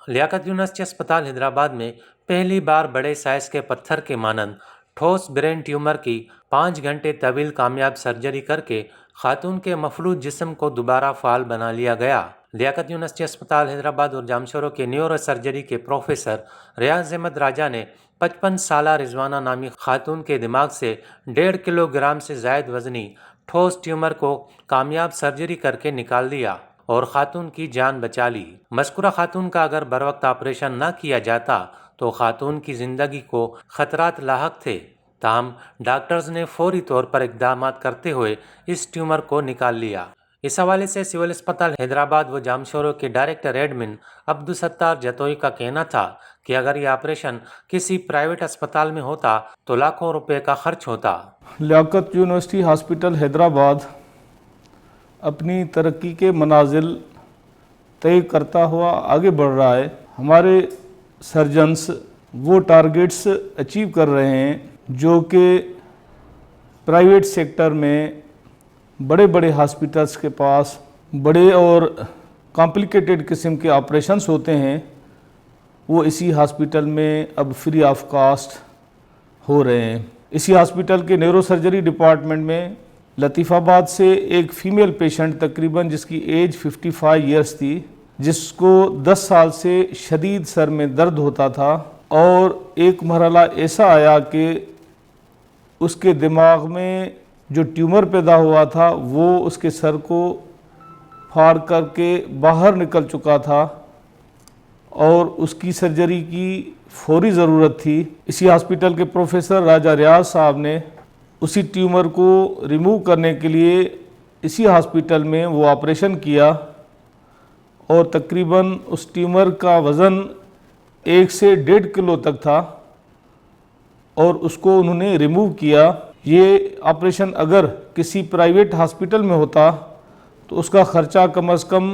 Liaquat university अस्पताल हैदराबाद में पहली बार बड़े साइज के पत्थर के मानंद ठोस ब्रेन ट्यूमर की 5 घंटे तवील कामयाब सर्जरी करके खातून के मफलूज जिस्म को दोबारा फाल बना लिया गया। लियाकत यूनिवर्सिटी अस्पताल हैदराबाद और जामशोरों के न्यूरो सर्जरी के प्रोफेसर रियाज अहमद राजा ने 55 साला रिजवाना नामी खातून के दिमाग से 1.5 किलोग्राम से जायद वजनी ठोस ट्यूमर को कामयाब सर्जरी करके निकाल दिया और खातून की जान बचा ली। मज़कूरा खातून का अगर बर वक्त ऑपरेशन न किया जाता तो खातून की जिंदगी को खतरात लाहक थे। ताहम डॉक्टर्स ने फौरी तौर पर इकदाम करते हुए इस ट्यूमर को निकाल लिया। इस हवाले से सिविल अस्पताल हैदराबाद व जामशोरों के डायरेक्टर एडमिन अब्दुसत्तार जतोई का कहना था कि अगर ये ऑपरेशन किसी प्राइवेट अस्पताल में होता तो लाखों रुपए का खर्च होता। लियाकत यूनिवर्सिटी हॉस्पिटल हैदराबाद अपनी तरक्की के मनाजिल तय करता हुआ आगे बढ़ रहा है। हमारे सर्जन्स वो टारगेट्स अचीव कर रहे हैं जो कि प्राइवेट सेक्टर में बड़े बड़े हॉस्पिटल्स के पास बड़े और कॉम्प्लिकेटेड किस्म के ऑपरेशंस होते हैं, वो इसी हॉस्पिटल में अब फ्री ऑफ कास्ट हो रहे हैं। इसी हॉस्पिटल के न्यूरो सर्जरी डिपार्टमेंट में लतीफ़ाबाद से एक फ़ीमेल पेशेंट तकरीबन जिसकी एज 55 इयर्स थी, जिसको 10 साल से शदीद सर में दर्द होता था और एक मरहला ऐसा आया कि उसके दिमाग में जो ट्यूमर पैदा हुआ था वो उसके सर को फाड़ करके बाहर निकल चुका था और उसकी सर्जरी की फौरी ज़रूरत थी। इसी हॉस्पिटल के प्रोफेसर राजा रियाज साहब ने उसी ट्यूमर को रिमूव करने के लिए इसी हॉस्पिटल में वो ऑपरेशन किया और तकरीबन उस ट्यूमर का वज़न 1 से 1.5 किलो तक था और उसको उन्होंने रिमूव किया। ये ऑपरेशन अगर किसी प्राइवेट हॉस्पिटल में होता तो उसका ख़र्चा कम से कम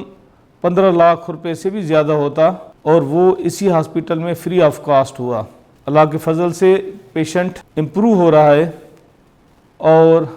15 लाख रुपए से भी ज़्यादा होता और वो इसी हॉस्पिटल में फ्री ऑफ कास्ट हुआ। अल्लाह के फजल से पेशेंट इम्प्रूव हो रहा है और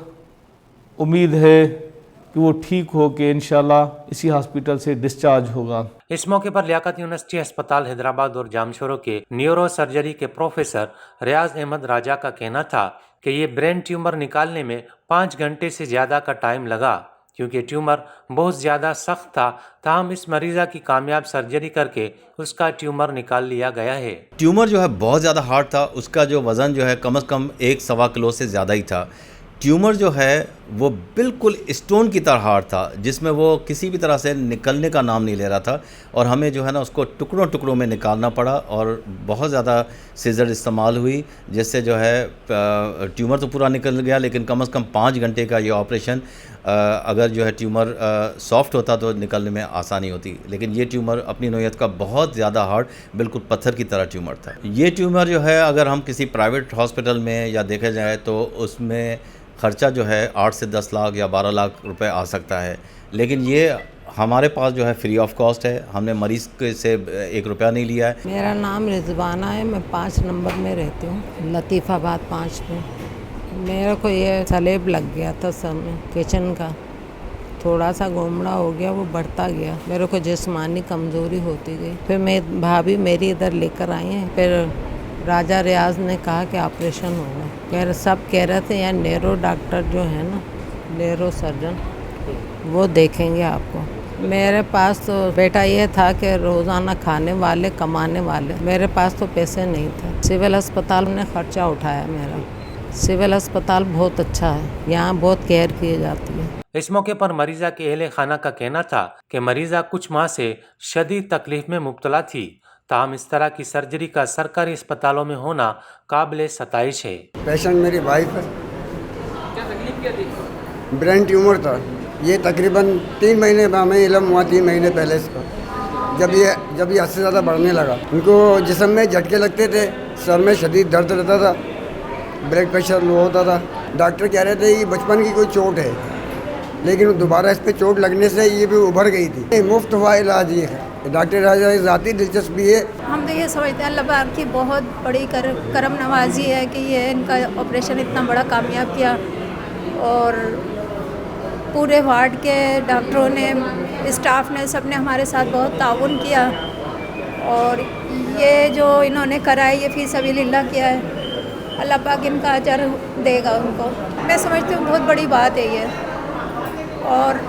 उम्मीद है कि वो ठीक हो के इंशाल्लाह इसी हॉस्पिटल से डिस्चार्ज होगा। इस मौके पर लियाकत यूनिवर्सिटी अस्पताल हैदराबाद और जामशोरों के न्यूरो सर्जरी के प्रोफेसर रियाज अहमद राजा का कहना था कि ये ब्रेन ट्यूमर निकालने में 5 घंटे से ज़्यादा का टाइम लगा क्योंकि ट्यूमर बहुत ज़्यादा सख्त था। ताहम इस मरीज़ा की कामयाब सर्जरी करके उसका ट्यूमर निकाल लिया गया है। ट्यूमर जो है बहुत ज़्यादा हार्ड था, उसका जो वज़न जो है कम से कम 1-1.25 किलो से ज़्यादा ही था। ट्यूमर जो है वो बिल्कुल स्टोन की तरह हार्ड था जिसमें वो किसी भी तरह से निकलने का नाम नहीं ले रहा था और हमें जो है ना उसको टुकड़ों टुकड़ों में निकालना पड़ा और बहुत ज़्यादा सीजर इस्तेमाल हुई जिससे जो है ट्यूमर तो पूरा निकल गया, लेकिन कम से कम 5 घंटे का ये ऑपरेशन अगर जो है ट्यूमर सॉफ्ट होता तो निकलने में आसानी होती, लेकिन ये ट्यूमर अपनी नौयत का बहुत ज़्यादा हार्ड बिल्कुल पत्थर की तरह ट्यूमर था। ये ट्यूमर जो है अगर हम किसी प्राइवेट हॉस्पिटल में या देखा जाए तो उसमें ख़र्चा जो है 8 से 10 लाख या 12 लाख रुपए आ सकता है, लेकिन ये हमारे पास जो है फ्री ऑफ कॉस्ट है। हमने मरीज़ से 1 रुपया नहीं लिया है। मेरा नाम रिजवाना है, मैं 5 नंबर में रहती हूँ, लतीफ़ाबाद 5 में। मेरे को ये सलेब लग गया था सर में, किचन का थोड़ा सा गोमड़ा हो गया, वो बढ़ता गया, मेरे को जिस्मानी कमज़ोरी होती गई। फिर मैं भाभी मेरी इधर लेकर आई हैं, फिर राजा रियाज ने कहा कि ऑपरेशन होगा। सब कह रहे थे यार न्यूरो डॉक्टर जो है ना, न्यूरो सर्जन, वो देखेंगे आपको। मेरे पास तो बेटा ये था कि रोज़ाना खाने वाले कमाने वाले, मेरे पास तो पैसे नहीं थे। सिविल अस्पताल ने ख़र्चा उठाया मेरा। सिविल अस्पताल बहुत अच्छा है, यहाँ बहुत केयर की जाती है। इस मौके पर मरीज़ा के अहले खाना का कहना था कि मरीज़ा कुछ माह से शदीद तकलीफ में मुब्तला थी। ताहम इस तरह की सर्जरी का सरकारी अस्पतालों में होना काबिल सताइश है। पेशेंट मेरी वाइफ है। क्या तकलीफ क्या थी? ब्रेन ट्यूमर था। ये तकरीबन 3 महीने हमें इलम हुआ, 3 महीने पहले इसका। जब ये हद से ज़्यादा बढ़ने लगा, उनको जिस्म में झटके लगते थे, सर में शदीद दर्द रहता था, ब्लड प्रेशर लो होता था। डॉक्टर कह रहे थे कि बचपन की कोई चोट है, लेकिन दोबारा इस पर चोट लगने से ये भी उभर गई थी। मुफ्त हुआ इलाज ये है। डॉक्टर राजा की ज़ाती दिलचस्पी है। हम तो ये समझते हैं अल्लाह पाक की बहुत बड़ी करम नवाजी है कि ये इनका ऑपरेशन इतना बड़ा कामयाब किया और पूरे वार्ड के डॉक्टरों ने, स्टाफ ने, सब ने हमारे साथ बहुत ताउन किया और ये जो इन्होंने करा है ये फ़ी सबीलिल्लाह किया है, अल्लाह पाक इनका अजर देगा उनको। मैं समझती हूँ बहुत बड़ी बात है ये, और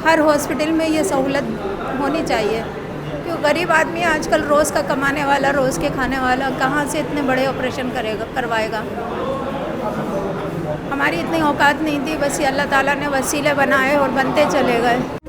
हर हॉस्पिटल में ये सहूलत होनी चाहिए, क्योंकि गरीब आदमी आजकल रोज़ का कमाने वाला, रोज़ के खाने वाला, कहाँ से इतने बड़े ऑपरेशन करवाएगा। हमारी इतनी औकात नहीं थी, बस ये अल्लाह ताला ने वसीले बनाए और बनते चले गए।